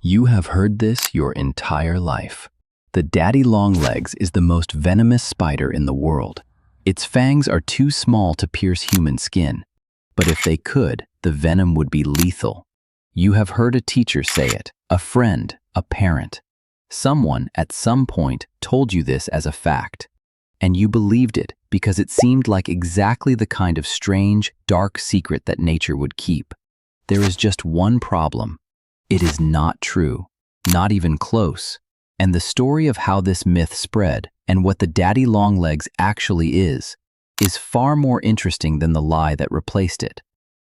You have heard this your entire life. The daddy longlegs is the most venomous spider in the world. Its fangs are too small to pierce human skin, but if they could, the venom would be lethal. You have heard a teacher say it, a friend, a parent. Someone at some point told you this as a fact, and you believed it because it seemed like exactly the kind of strange, dark secret that nature would keep. There is just one problem. It is not true, not even close. And the story of how this myth spread and what the daddy longlegs actually is far more interesting than the lie that replaced it.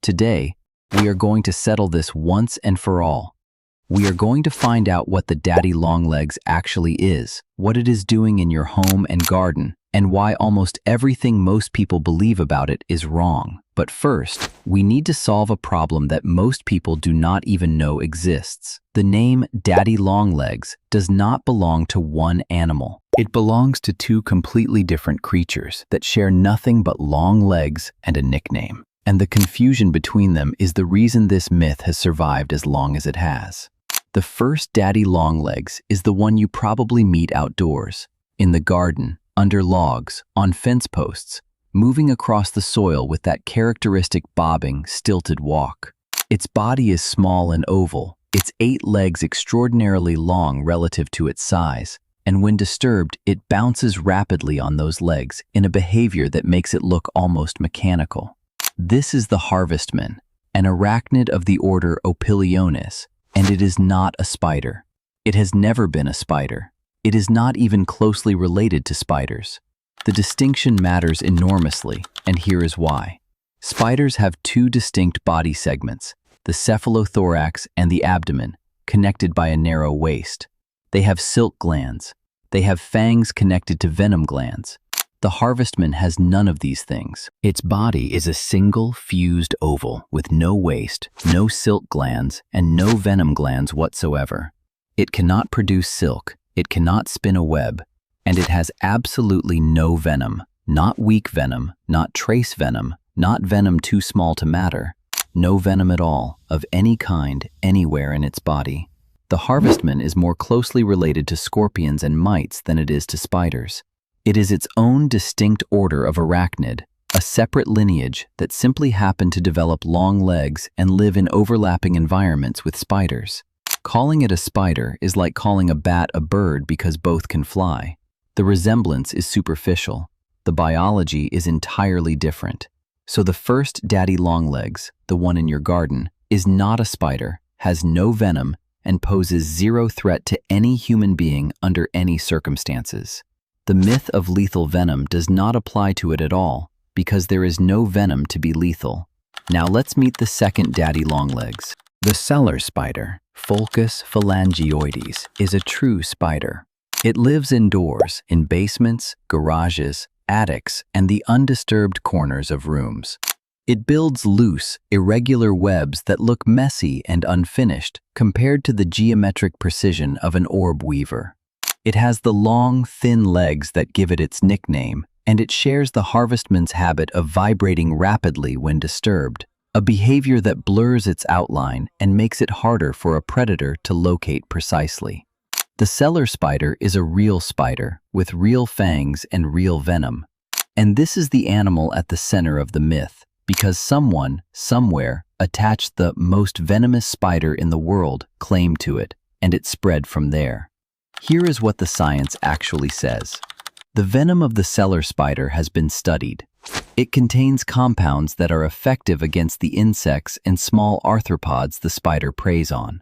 Today, we are going to settle this once and for all. We are going to find out what the daddy longlegs actually is, what it is doing in your home and garden, and why almost everything most people believe about it is wrong. But first, we need to solve a problem that most people do not even know exists. The name daddy longlegs does not belong to one animal. It belongs to two completely different creatures that share nothing but long legs and a nickname. And the confusion between them is the reason this myth has survived as long as it has. The first daddy longlegs is the one you probably meet outdoors, in the garden, under logs, on fence posts, moving across the soil with that characteristic bobbing, stilted walk. Its body is small and oval, its 8 legs extraordinarily long relative to its size, and when disturbed, it bounces rapidly on those legs in a behavior that makes it look almost mechanical. This is the harvestman, an arachnid of the order Opiliones, and it is not a spider. It has never been a spider. It is not even closely related to spiders. The distinction matters enormously, and here is why. Spiders have two distinct body segments, the cephalothorax and the abdomen, connected by a narrow waist. They have silk glands. They have fangs connected to venom glands. The harvestman has none of these things. Its body is a single fused oval with no waist, no silk glands, and no venom glands whatsoever. It cannot produce silk, it cannot spin a web, and it has absolutely no venom, not weak venom, not trace venom, not venom too small to matter, no venom at all, of any kind, anywhere in its body. The harvestman is more closely related to scorpions and mites than it is to spiders. It is its own distinct order of arachnid, a separate lineage that simply happened to develop long legs and live in overlapping environments with spiders. Calling it a spider is like calling a bat a bird because both can fly. The resemblance is superficial. The biology is entirely different. So the first daddy longlegs, the one in your garden, is not a spider, has no venom, and poses zero threat to any human being under any circumstances. The myth of lethal venom does not apply to it at all, because there is no venom to be lethal. Now let's meet the second daddy longlegs. The cellar spider, Pholcus phalangioides, is a true spider. It lives indoors, in basements, garages, attics, and the undisturbed corners of rooms. It builds loose, irregular webs that look messy and unfinished compared to the geometric precision of an orb weaver. It has the long, thin legs that give it its nickname, and it shares the harvestman's habit of vibrating rapidly when disturbed, a behavior that blurs its outline and makes it harder for a predator to locate precisely. The cellar spider is a real spider with real fangs and real venom. And this is the animal at the center of the myth, because someone, somewhere, attached the most venomous spider in the world claim to it, and it spread from there. Here is what the science actually says. The venom of the cellar spider has been studied. It contains compounds that are effective against the insects and small arthropods the spider preys on.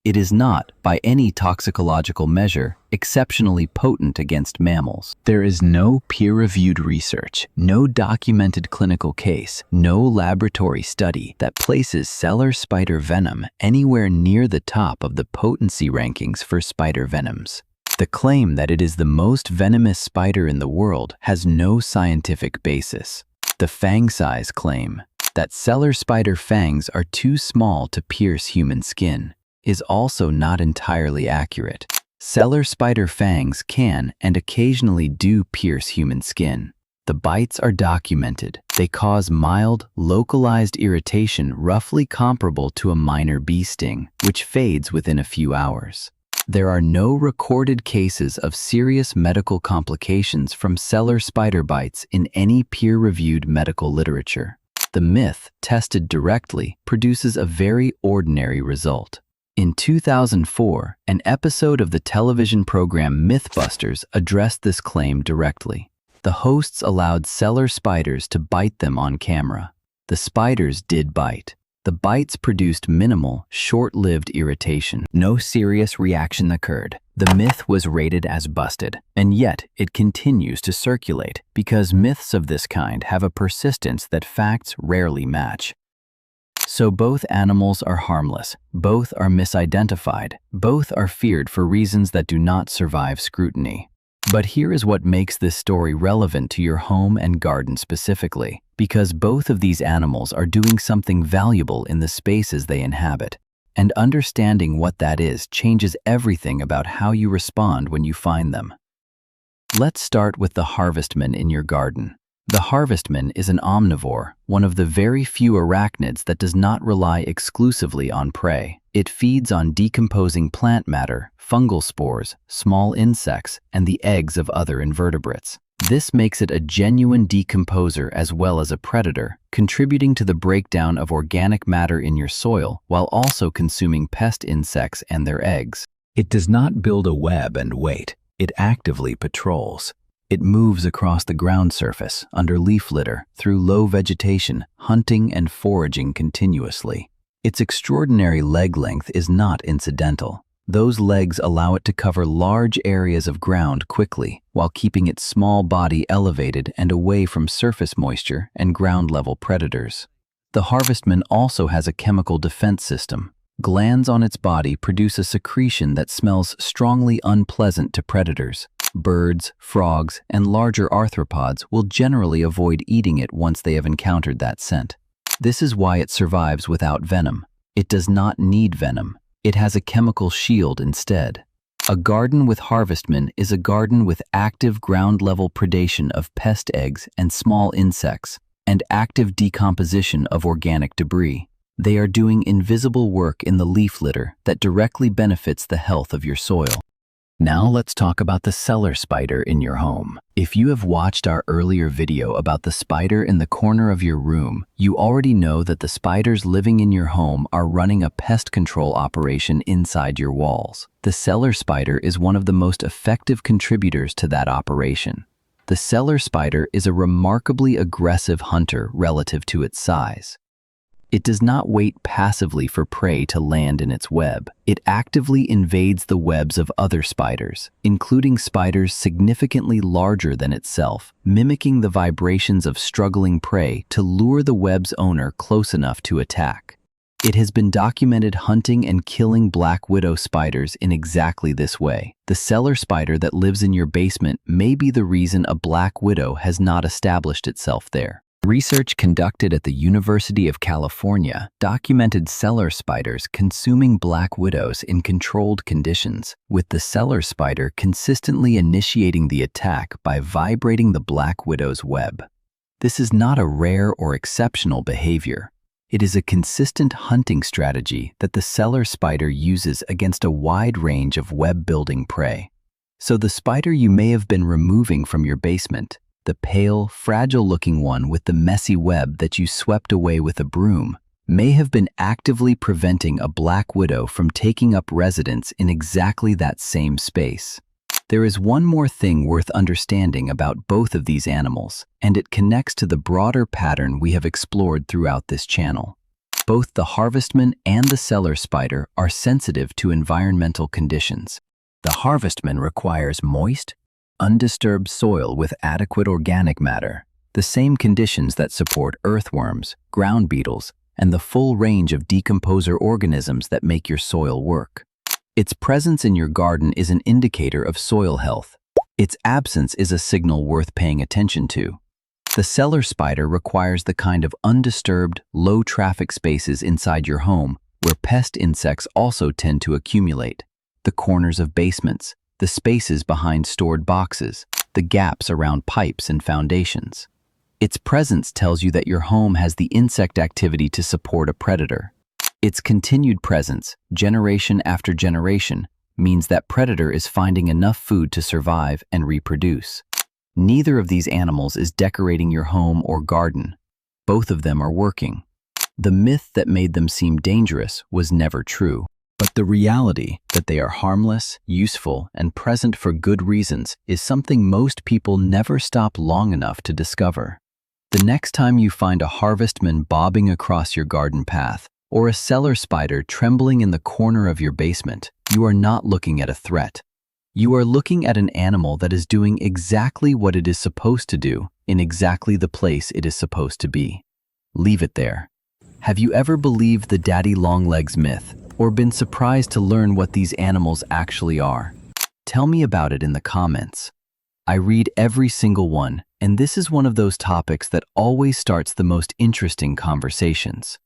It is not, by any toxicological measure, exceptionally potent against mammals. There is no peer-reviewed research, no documented clinical case, no laboratory study that places cellar spider venom anywhere near the top of the potency rankings for spider venoms. The claim that it is the most venomous spider in the world has no scientific basis. The fang size claim, that cellar spider fangs are too small to pierce human skin, is also not entirely accurate. Cellar spider fangs can and occasionally do pierce human skin. The bites are documented. They cause mild, localized irritation roughly comparable to a minor bee sting, which fades within a few hours. There are no recorded cases of serious medical complications from cellar spider bites in any peer-reviewed medical literature. The myth, tested directly, produces a very ordinary result. In 2004, an episode of the television program Mythbusters addressed this claim directly. The hosts allowed cellar spiders to bite them on camera. The spiders did bite. The bites produced minimal, short-lived irritation. No serious reaction occurred. The myth was rated as busted, and yet it continues to circulate because myths of this kind have a persistence that facts rarely match. So both animals are harmless, both are misidentified, both are feared for reasons that do not survive scrutiny. But here is what makes this story relevant to your home and garden specifically, because both of these animals are doing something valuable in the spaces they inhabit. And understanding what that is changes everything about how you respond when you find them. Let's start with the harvestman in your garden. The harvestman is an omnivore, one of the very few arachnids that does not rely exclusively on prey. It feeds on decomposing plant matter, fungal spores, small insects, and the eggs of other invertebrates. This makes it a genuine decomposer as well as a predator, contributing to the breakdown of organic matter in your soil while also consuming pest insects and their eggs. It does not build a web and wait. It actively patrols. It moves across the ground surface, under leaf litter, through low vegetation, hunting and foraging continuously. Its extraordinary leg length is not incidental. Those legs allow it to cover large areas of ground quickly, while keeping its small body elevated and away from surface moisture and ground-level predators. The harvestman also has a chemical defense system. Glands on its body produce a secretion that smells strongly unpleasant to predators. Birds, frogs, and larger arthropods will generally avoid eating it once they have encountered that scent. This is why it survives without venom. It does not need venom. It has a chemical shield instead. A garden with harvestman is a garden with active ground-level predation of pest eggs and small insects, and active decomposition of organic debris. They are doing invisible work in the leaf litter that directly benefits the health of your soil. Now let's talk about the cellar spider in your home. If you have watched our earlier video about the spider in the corner of your room, you already know that the spiders living in your home are running a pest control operation inside your walls. The cellar spider is one of the most effective contributors to that operation. The cellar spider is a remarkably aggressive hunter relative to its size. It does not wait passively for prey to land in its web. It actively invades the webs of other spiders, including spiders significantly larger than itself, mimicking the vibrations of struggling prey to lure the web's owner close enough to attack. It has been documented hunting and killing black widow spiders in exactly this way. The cellar spider that lives in your basement may be the reason a black widow has not established itself there. Research conducted at the University of California documented cellar spiders consuming black widows in controlled conditions, with the cellar spider consistently initiating the attack by vibrating the black widow's web. This is not a rare or exceptional behavior. It is a consistent hunting strategy that the cellar spider uses against a wide range of web-building prey. So the spider you may have been removing from your basement, the pale, fragile-looking one with the messy web that you swept away with a broom, may have been actively preventing a black widow from taking up residence in exactly that same space. There is one more thing worth understanding about both of these animals, and it connects to the broader pattern we have explored throughout this channel. Both the harvestman and the cellar spider are sensitive to environmental conditions. The harvestman requires moist, undisturbed soil with adequate organic matter, the same conditions that support earthworms, ground beetles, and the full range of decomposer organisms that make your soil work. Its presence in your garden is an indicator of soil health. Its absence is a signal worth paying attention to. The cellar spider requires the kind of undisturbed, low-traffic spaces inside your home where pest insects also tend to accumulate. The corners of basements, the spaces behind stored boxes, the gaps around pipes and foundations. Its presence tells you that your home has the insect activity to support a predator. Its continued presence, generation after generation, means that predator is finding enough food to survive and reproduce. Neither of these animals is decorating your home or garden. Both of them are working. The myth that made them seem dangerous was never true, but the reality that they are harmless, useful, and present for good reasons is something most people never stop long enough to discover. The next time you find a harvestman bobbing across your garden path, or a cellar spider trembling in the corner of your basement, you are not looking at a threat. You are looking at an animal that is doing exactly what it is supposed to do in exactly the place it is supposed to be. Leave it there. Have you ever believed the daddy longlegs myth, or been surprised to learn what these animals actually are? Tell me about it in the comments. I read every single one, and this is one of those topics that always starts the most interesting conversations.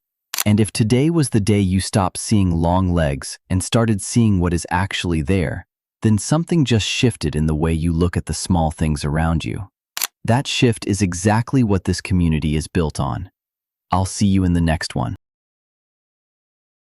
And if today was the day you stopped seeing long legs and started seeing what is actually there, then something just shifted in the way you look at the small things around you. That shift is exactly what this community is built on. I'll see you in the next one.